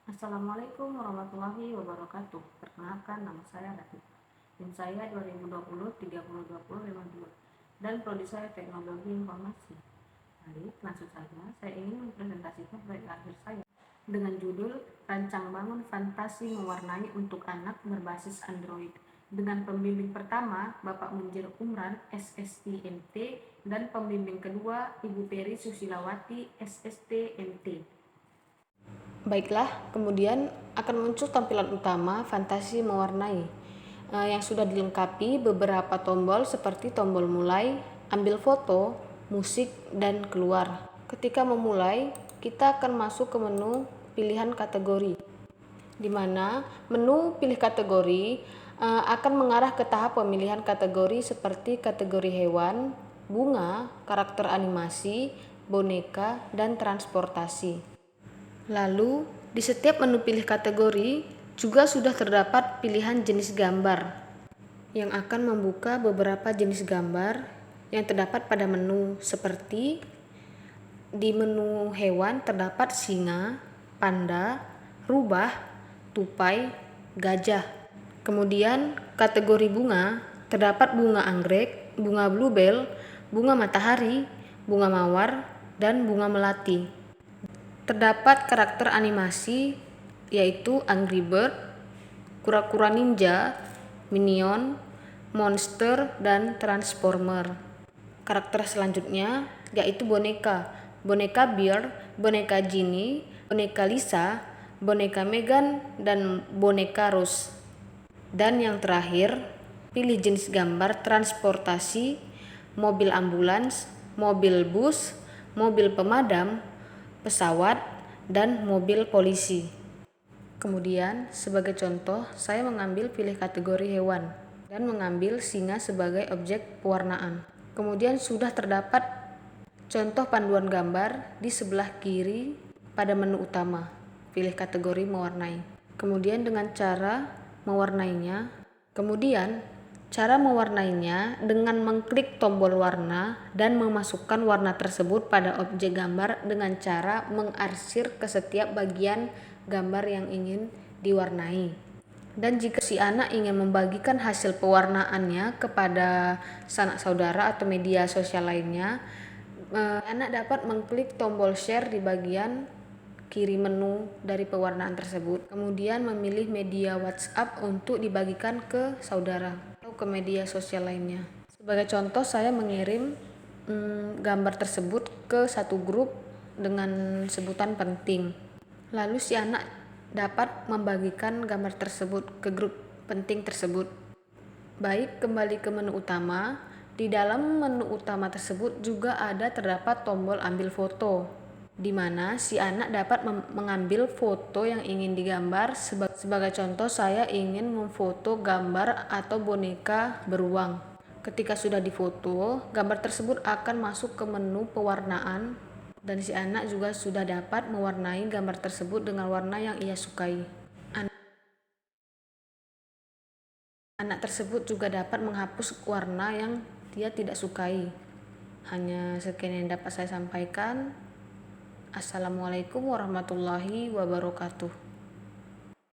Assalamualaikum warahmatullahi wabarakatuh. Perkenalkan, nama saya Ratih. NIM saya 2020-302052 dan prodi saya Teknologi Informasi. Baik, langsung saja saya ingin mempresentasikan proyek akhir saya dengan judul Rancang Bangun Fantasi Mewarnai untuk Anak berbasis Android, dengan pembimbing pertama Bapak Munjir Umran SSIMT dan pembimbing kedua Ibu Peri Susilawati SSTMT. Baiklah, kemudian akan muncul tampilan utama Fantasi Mewarnai yang sudah dilengkapi beberapa tombol seperti tombol mulai, ambil foto, musik, dan keluar. Ketika memulai, kita akan masuk ke menu pilihan kategori, di mana menu pilih kategori akan mengarah ke tahap pemilihan kategori seperti kategori hewan, bunga, karakter animasi, boneka, dan transportasi. Lalu, di setiap menu pilih kategori juga sudah terdapat pilihan jenis gambar yang akan membuka beberapa jenis gambar yang terdapat pada menu, seperti di menu hewan terdapat singa, panda, rubah, tupai, gajah. Kemudian kategori bunga terdapat bunga anggrek, bunga bluebell, bunga matahari, bunga mawar, dan bunga melati. Terdapat karakter animasi yaitu Angry Bird, kura-kura ninja, Minion, monster, dan transformer. Karakter selanjutnya yaitu boneka, boneka Bear, boneka Ginny, boneka Lisa, boneka Megan, dan boneka Rose. Dan yang terakhir, pilih jenis gambar transportasi, mobil ambulans, mobil bus, mobil pemadam, pesawat, dan mobil polisi. Kemudian, sebagai contoh, saya mengambil pilih kategori hewan dan mengambil singa sebagai objek pewarnaan. Kemudian sudah terdapat contoh panduan gambar di sebelah kiri pada menu utama, pilih kategori mewarnai. Kemudian dengan cara mewarnainya, cara mewarnainya dengan mengklik tombol warna dan memasukkan warna tersebut pada objek gambar dengan cara mengarsir ke setiap bagian gambar yang ingin diwarnai. Dan jika si anak ingin membagikan hasil pewarnaannya kepada sanak saudara atau media sosial lainnya, anak dapat mengklik tombol share di bagian kiri menu dari pewarnaan tersebut. Kemudian memilih media WhatsApp untuk dibagikan ke saudara atau ke media sosial lainnya. Sebagai contoh, saya mengirim gambar tersebut ke satu grup dengan sebutan penting. Lalu si anak dapat membagikan gambar tersebut ke grup penting tersebut. Baik, kembali ke menu utama. Di dalam menu utama tersebut juga terdapat tombol ambil foto, di mana si anak dapat mengambil foto yang ingin digambar. Sebagai contoh, saya ingin memfoto gambar atau boneka beruang. Ketika sudah difoto, gambar tersebut akan masuk ke menu pewarnaan dan si anak juga sudah dapat mewarnai gambar tersebut dengan warna yang ia sukai. Anak tersebut juga dapat menghapus warna yang dia tidak sukai. Hanya sekian yang dapat saya sampaikan. Assalamualaikum warahmatullahi wabarakatuh.